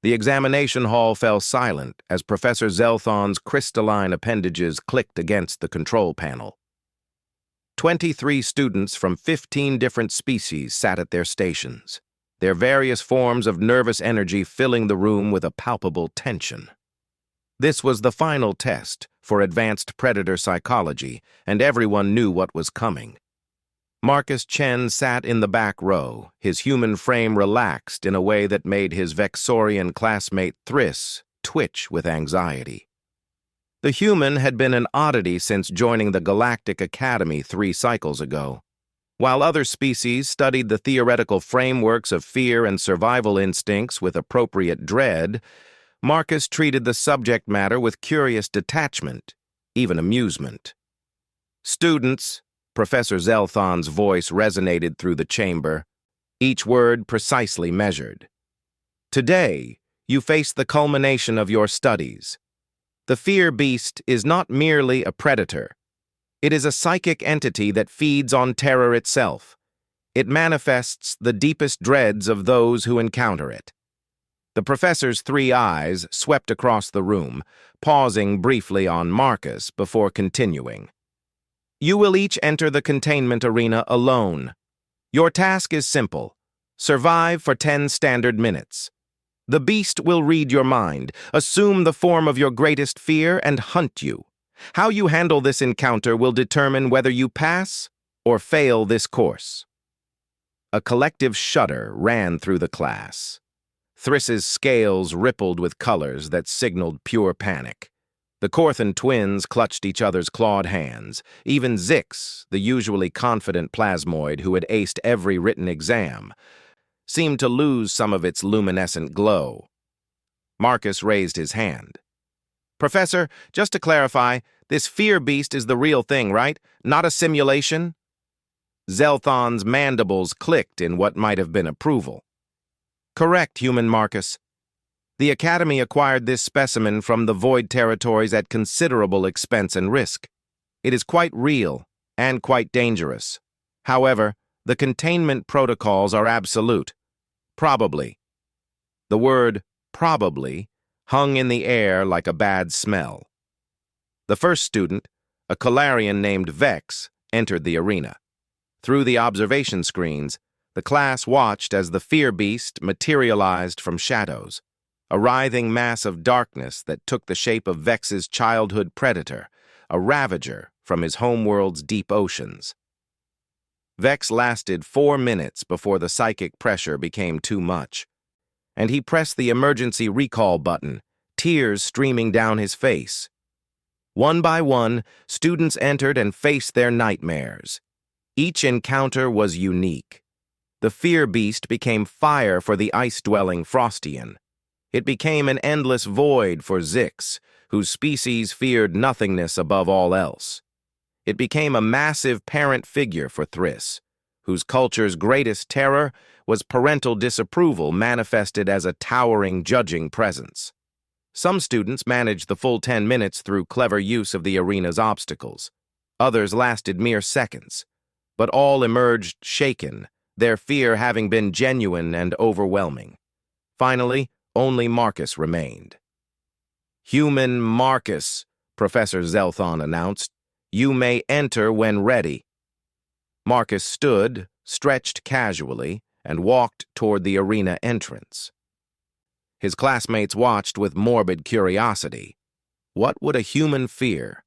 The examination hall fell silent as Professor Zelthon's crystalline appendages clicked against the control panel. 23 students from 15 different species sat at their stations, their various forms of nervous energy filling the room with a palpable tension. This was the final test for advanced predator psychology, and everyone knew what was coming. Marcus Chen sat in the back row, his human frame relaxed in a way that made his Vexorian classmate Thriss twitch with anxiety. The human had been an oddity since joining the Galactic Academy 3 cycles ago. While other species studied the theoretical frameworks of fear and survival instincts with appropriate dread, Marcus treated the subject matter with curious detachment, even amusement. "Students," Professor Zelthon's voice resonated through the chamber, each word precisely measured. "Today, you face the culmination of your studies. The fear beast is not merely a predator. It is a psychic entity that feeds on terror itself. It manifests the deepest dreads of those who encounter it." The professor's 3 eyes swept across the room, pausing briefly on Marcus before continuing. "You will each enter the containment arena alone. Your task is simple. Survive for 10 standard minutes. The beast will read your mind, assume the form of your greatest fear, and hunt you. How you handle this encounter will determine whether you pass or fail this course." A collective shudder ran through the class. Thriss's scales rippled with colors that signaled pure panic. The Corthan twins clutched each other's clawed hands. Even Zix, the usually confident plasmoid who had aced every written exam, seemed to lose some of its luminescent glow. Marcus raised his hand. "Professor, just to clarify, this fear beast is the real thing, right? Not a simulation?" Zelthon's mandibles clicked in what might have been approval. "Correct, human Marcus. The Academy acquired this specimen from the Void territories at considerable expense and risk. It is quite real and quite dangerous. However, the containment protocols are absolute. Probably." The word "probably" hung in the air like a bad smell. The first student, a Calarian named Vex, entered the arena. Through the observation screens, the class watched as the fear beast materialized from shadows, a writhing mass of darkness that took the shape of Vex's childhood predator, a ravager from his homeworld's deep oceans. Vex lasted 4 minutes before the psychic pressure became too much, and he pressed the emergency recall button, tears streaming down his face. One by one, students entered and faced their nightmares. Each encounter was unique. The fear beast became fire for the ice-dwelling Frostian. It became an endless void for Zix, whose species feared nothingness above all else. It became a massive parent figure for Thriss, whose culture's greatest terror was parental disapproval manifested as a towering judging presence. Some students managed the full 10 minutes through clever use of the arena's obstacles. Others lasted mere seconds, but all emerged shaken, their fear having been genuine and overwhelming. Finally, only Marcus remained. "Human Marcus," Professor Zelthon announced. "You may enter when ready." Marcus stood, stretched casually, and walked toward the arena entrance. His classmates watched with morbid curiosity. What would a human fear?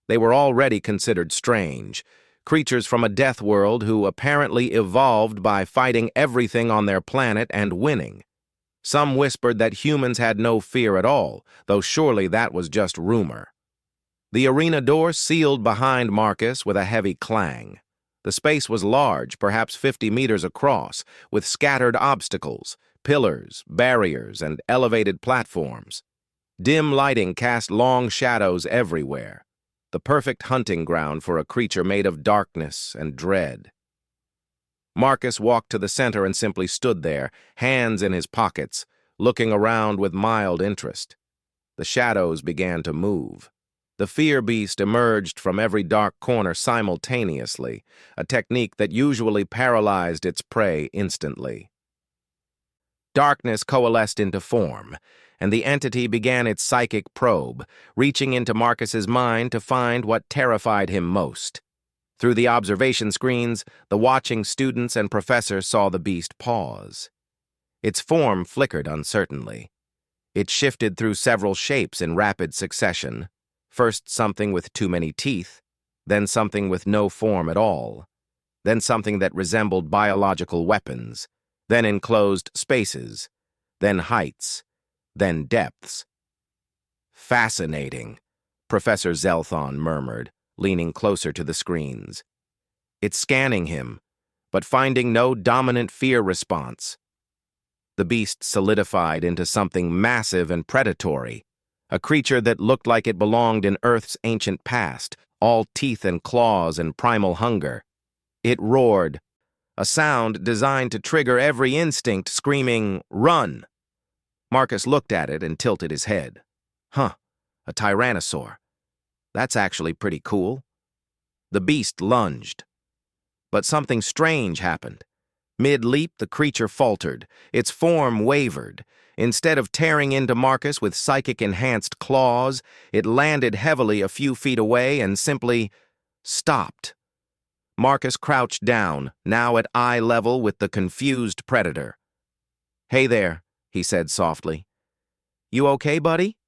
They were already considered strange, creatures from a death world who apparently evolved by fighting everything on their planet and winning. Some whispered that humans had no fear at all, though surely that was just rumor. The arena door sealed behind Marcus with a heavy clang. The space was large, perhaps 50 meters across, with scattered obstacles, pillars, barriers, and elevated platforms. Dim lighting cast long shadows everywhere, the perfect hunting ground for a creature made of darkness and dread. Marcus walked to the center and simply stood there, hands in his pockets, looking around with mild interest. The shadows began to move. The fear beast emerged from every dark corner simultaneously, a technique that usually paralyzed its prey instantly. Darkness coalesced into form, and the entity began its psychic probe, reaching into Marcus's mind to find what terrified him most. Through the observation screens, the watching students and professor saw the beast pause. Its form flickered uncertainly. It shifted through several shapes in rapid succession, first something with too many teeth, then something with no form at all, then something that resembled biological weapons, then enclosed spaces, then heights, then depths. "Fascinating," Professor Zelthon murmured, leaning closer to the screens. "It's scanning him, but finding no dominant fear response." The beast solidified into something massive and predatory, a creature that looked like it belonged in Earth's ancient past, all teeth and claws and primal hunger. It roared, a sound designed to trigger every instinct, screaming, "Run!" Marcus looked at it and tilted his head. "Huh, a tyrannosaur. That's actually pretty cool." The beast lunged. But something strange happened. Mid-leap, the creature faltered. Its form wavered. Instead of tearing into Marcus with psychic-enhanced claws, it landed heavily a few feet away and simply stopped. Marcus crouched down, now at eye level with the confused predator. "Hey there," he said softly. "You okay, buddy?"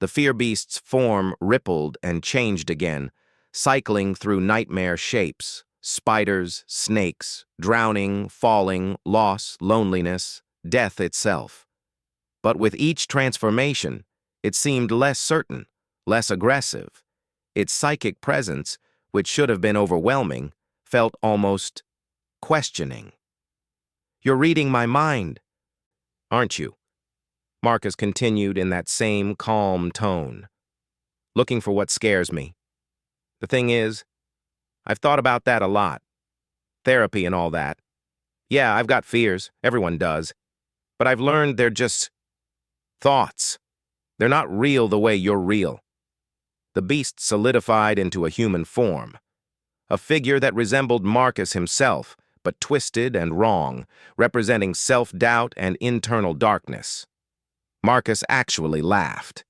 The fear beast's form rippled and changed again, cycling through nightmare shapes. Spiders, snakes, drowning, falling, loss, loneliness, death itself. But with each transformation, it seemed less certain, less aggressive. Its psychic presence, which should have been overwhelming, felt almost questioning. "You're reading my mind, aren't you?" Marcus continued in that same calm tone. "Looking for what scares me. The thing is, I've thought about that a lot. Therapy and all that. Yeah, I've got fears. Everyone does. But I've learned they're just thoughts. They're not real the way you're real." The beast solidified into a human form. A figure that resembled Marcus himself, but twisted and wrong, representing self-doubt and internal darkness. Marcus actually laughed.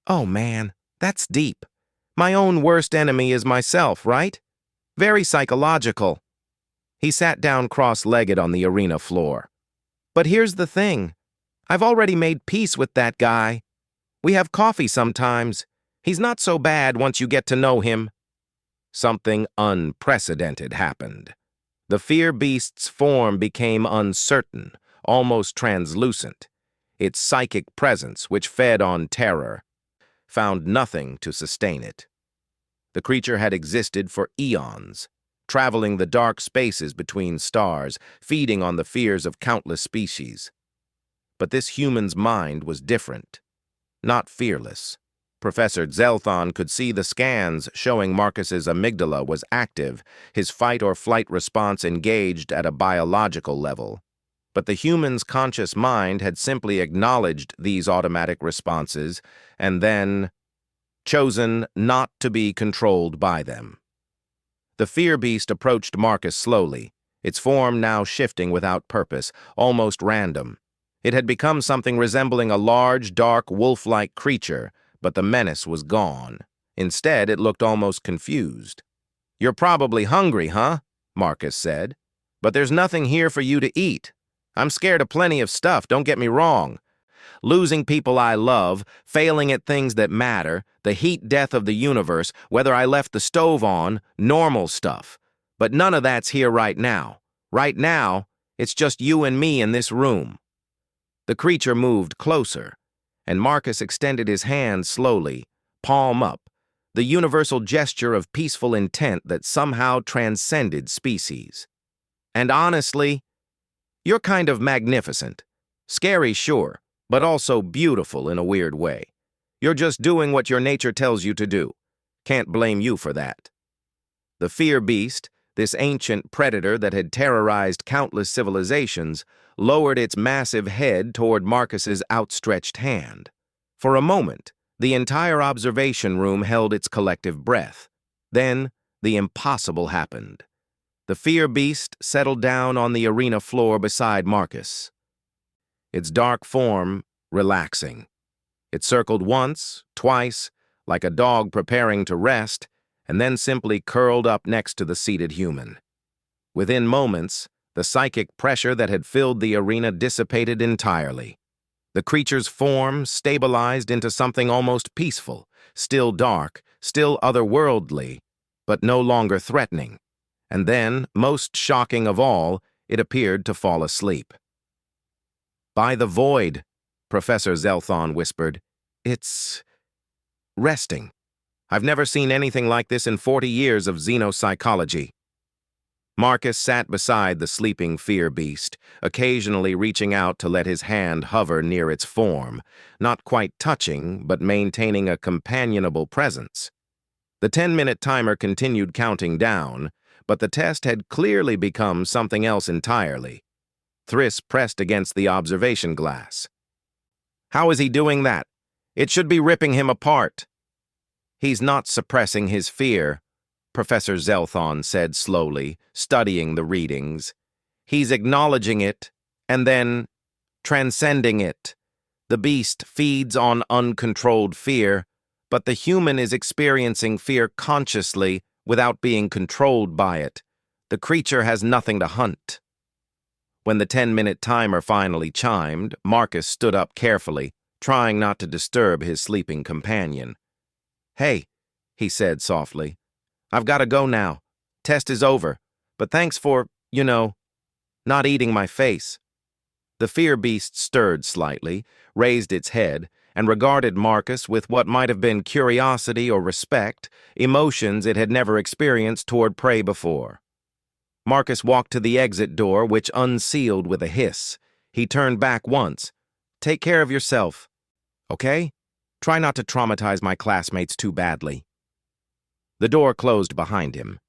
"Oh man, that's deep. My own worst enemy is myself, right? Very psychological." He sat down cross-legged on the arena floor. "But here's the thing. I've already made peace with that guy. We have coffee sometimes. He's not so bad once you get to know him." Something unprecedented happened. The fear beast's form became uncertain, almost translucent. Its psychic presence, which fed on terror, found nothing to sustain it. The creature had existed for eons, traveling the dark spaces between stars, feeding on the fears of countless species. But this human's mind was different, not fearless. Professor Zelthon could see the scans showing Marcus's amygdala was active, his fight-or-flight response engaged at a biological level. But the human's conscious mind had simply acknowledged these automatic responses and then chosen not to be controlled by them. The fear beast approached Marcus slowly, its form now shifting without purpose, almost random. It had become something resembling a large, dark, wolf-like creature, but the menace was gone. Instead, it looked almost confused. "You're probably hungry, huh?" Marcus said. "But there's nothing here for you to eat. I'm scared of plenty of stuff, don't get me wrong. Losing people I love, failing at things that matter, the heat death of the universe, whether I left the stove on, normal stuff. But none of that's here right now. Right now, it's just you and me in this room." The creature moved closer, and Marcus extended his hand slowly, palm up, the universal gesture of peaceful intent that somehow transcended species. "And honestly, you're kind of magnificent. Scary, sure, but also beautiful in a weird way. You're just doing what your nature tells you to do. Can't blame you for that." The fear beast, this ancient predator that had terrorized countless civilizations, lowered its massive head toward Marcus's outstretched hand. For a moment, the entire observation room held its collective breath. Then, the impossible happened. The fear beast settled down on the arena floor beside Marcus. its dark form relaxing. It circled once, twice, like a dog preparing to rest, and then simply curled up next to the seated human. Within moments, the psychic pressure that had filled the arena dissipated entirely. The creature's form stabilized into something almost peaceful, still dark, still otherworldly, but no longer threatening. And then, most shocking of all, it appeared to fall asleep. "By the void," Professor Zelthon whispered. "It's resting. I've never seen anything like this in 40 years of xenopsychology." Marcus sat beside the sleeping fear beast, occasionally reaching out to let his hand hover near its form, not quite touching, but maintaining a companionable presence. The 10-minute timer continued counting down, but the test had clearly become something else entirely. Thriss pressed against the observation glass. "How is he doing that? It should be ripping him apart." "He's not suppressing his fear," Professor Zelthon said slowly, studying the readings. "He's acknowledging it, and then transcending it. The beast feeds on uncontrolled fear, but the human is experiencing fear consciously without being controlled by it. The creature has nothing to hunt." When the 10-minute timer finally chimed, Marcus stood up carefully, trying not to disturb his sleeping companion. "Hey," he said softly. "I've got to go now. Test is over, but thanks for, not eating my face." The fear beast stirred slightly, raised its head, and regarded Marcus with what might have been curiosity or respect, emotions it had never experienced toward prey before. Marcus walked to the exit door, which unsealed with a hiss. He turned back once. "Take care of yourself, okay? Try not to traumatize my classmates too badly." The door closed behind him,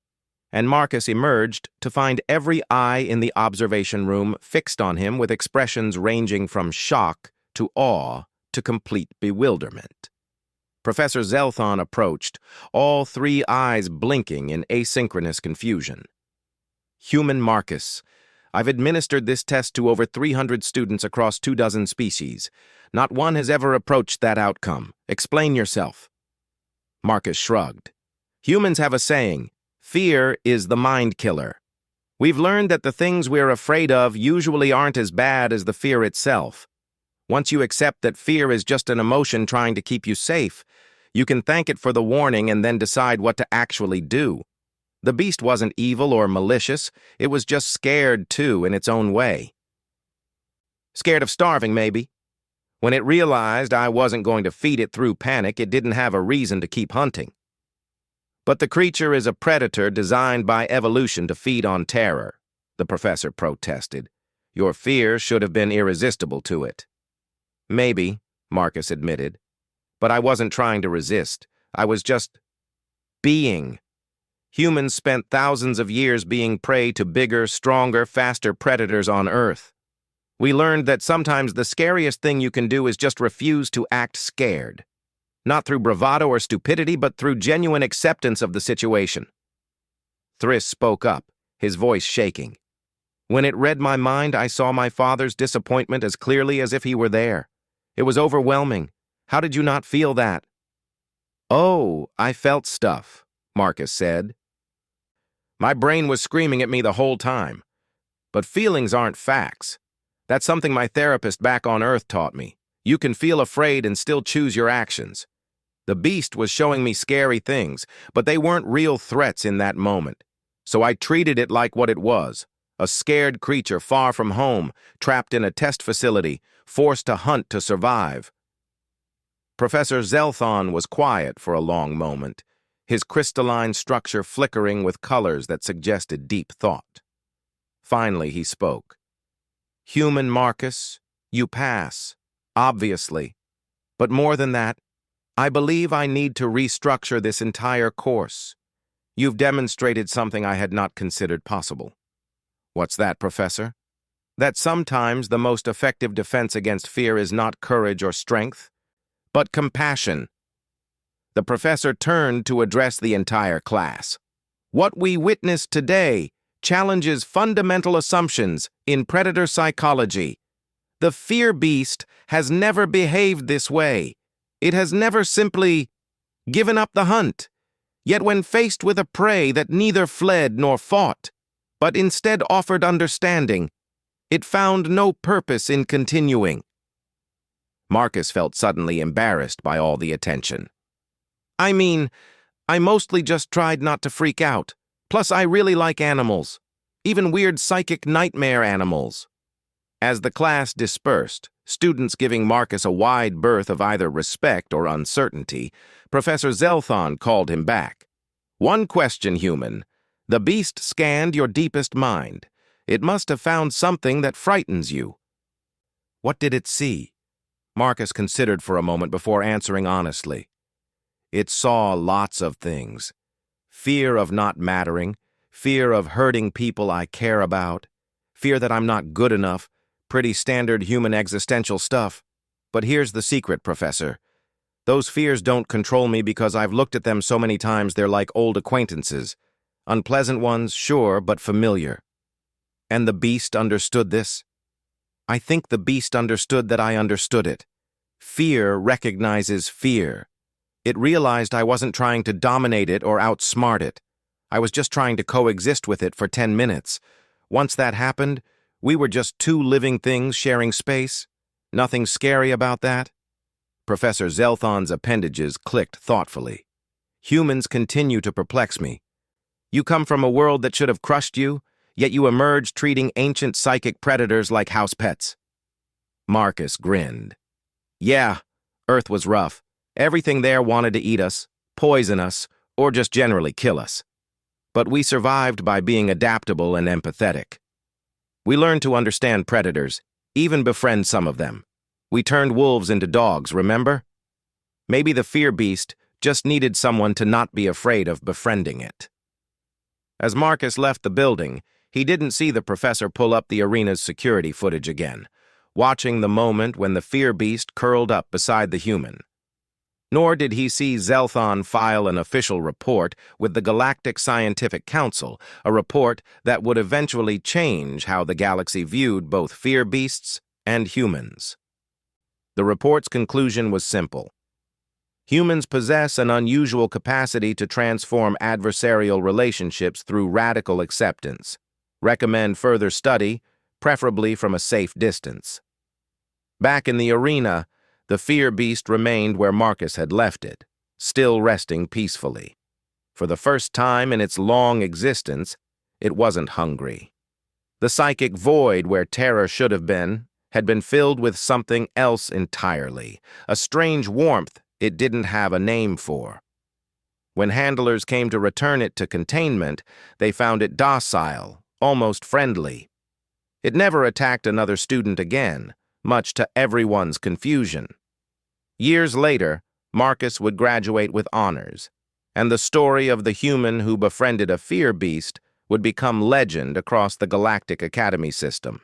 and Marcus emerged to find every eye in the observation room fixed on him with expressions ranging from shock to awe to complete bewilderment. Professor Zelthon approached, all three eyes blinking in asynchronous confusion. "Human Marcus, I've administered this test to over 300 students across 24 species. Not one has ever approached that outcome. Explain yourself." Marcus shrugged. "Humans have a saying, fear is the mind killer. We've learned that the things we're afraid of usually aren't as bad as the fear itself. Once you accept that fear is just an emotion trying to keep you safe, you can thank it for the warning and then decide what to actually do. The beast wasn't evil or malicious, it was just scared too in its own way. Scared of starving, maybe. When it realized I wasn't going to feed it through panic, it didn't have a reason to keep hunting. But the creature is a predator designed by evolution to feed on terror," the professor protested. "Your fear should have been irresistible to it." "Maybe," Marcus admitted. "But I wasn't trying to resist. I was just being. Humans spent thousands of years being prey to bigger, stronger, faster predators on Earth. We learned that sometimes the scariest thing you can do is just refuse to act scared. Not through bravado or stupidity, but through genuine acceptance of the situation." Thriss spoke up, his voice shaking. "When it read my mind, I saw my father's disappointment as clearly as if he were there. It was overwhelming. How did you not feel that?" "Oh, I felt stuff," Marcus said. "My brain was screaming at me the whole time. But feelings aren't facts. That's something my therapist back on Earth taught me. You can feel afraid and still choose your actions. The beast was showing me scary things, but they weren't real threats in that moment. So I treated it like what it was, a scared creature far from home, trapped in a test facility, forced to hunt to survive." Professor Zelthon was quiet for a long moment, his crystalline structure flickering with colors that suggested deep thought. Finally he spoke. "Human Marcus, you pass, obviously. But more than that, I believe I need to restructure this entire course. You've demonstrated something I had not considered possible." "What's that, Professor?" "That sometimes the most effective defense against fear is not courage or strength, but compassion." The professor turned to address the entire class. "What we witnessed today challenges fundamental assumptions in predator psychology. The fear beast has never behaved this way. It has never simply given up the hunt. Yet when faced with a prey that neither fled nor fought, but instead offered understanding, it found no purpose in continuing. Marcus felt suddenly embarrassed by all the attention. I mean, I mostly just tried not to freak out. Plus, I really like animals. Even weird psychic nightmare animals. As the class dispersed, students giving Marcus a wide berth of either respect or uncertainty, Professor Zelthon called him back. One question, human. The beast scanned your deepest mind. It must have found something that frightens you. What did it see? Marcus considered for a moment before answering honestly. It saw lots of things. Fear of not mattering, fear of hurting people I care about, fear that I'm not good enough, pretty standard human existential stuff. But here's the secret, Professor. Those fears don't control me because I've looked at them so many times they're like old acquaintances. Unpleasant ones, sure, but familiar. And the beast understood this? I think the beast understood that I understood it. Fear recognizes fear. It realized I wasn't trying to dominate it or outsmart it. I was just trying to coexist with it for 10 minutes. Once that happened, we were just two living things sharing space. Nothing scary about that. Professor Zelthon's appendages clicked thoughtfully. Humans continue to perplex me. You come from a world that should have crushed you, yet you emerge treating ancient psychic predators like house pets. Marcus grinned. Yeah, Earth was rough. Everything there wanted to eat us, poison us, or just generally kill us. But we survived by being adaptable and empathetic. We learned to understand predators, even befriend some of them. We turned wolves into dogs, remember? Maybe the fear beast just needed someone to not be afraid of befriending it. As Marcus left the building, he didn't see the professor pull up the arena's security footage again, watching the moment when the fear beast curled up beside the human. Nor did he see Zelthon file an official report with the Galactic Scientific Council, a report that would eventually change how the galaxy viewed both fear beasts and humans. The report's conclusion was simple. Humans possess an unusual capacity to transform adversarial relationships through radical acceptance. Recommend further study, preferably from a safe distance. Back in the arena, the fear beast remained where Marcus had left it, still resting peacefully. For the first time in its long existence, it wasn't hungry. The psychic void where terror should have been had been filled with something else entirely, a strange warmth it didn't have a name for. When handlers came to return it to containment, they found it docile, almost friendly. It never attacked another student again, much to everyone's confusion. Years later, Marcus would graduate with honors, and the story of the human who befriended a fear beast would become legend across the Galactic Academy system.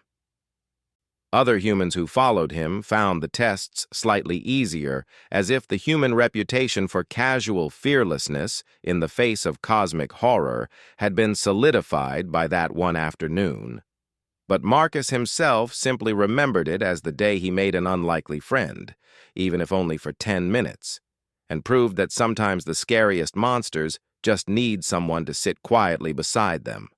Other humans who followed him found the tests slightly easier, as if the human reputation for casual fearlessness in the face of cosmic horror had been solidified by that one afternoon. But Marcus himself simply remembered it as the day he made an unlikely friend, even if only for 10 minutes, and proved that sometimes the scariest monsters just need someone to sit quietly beside them.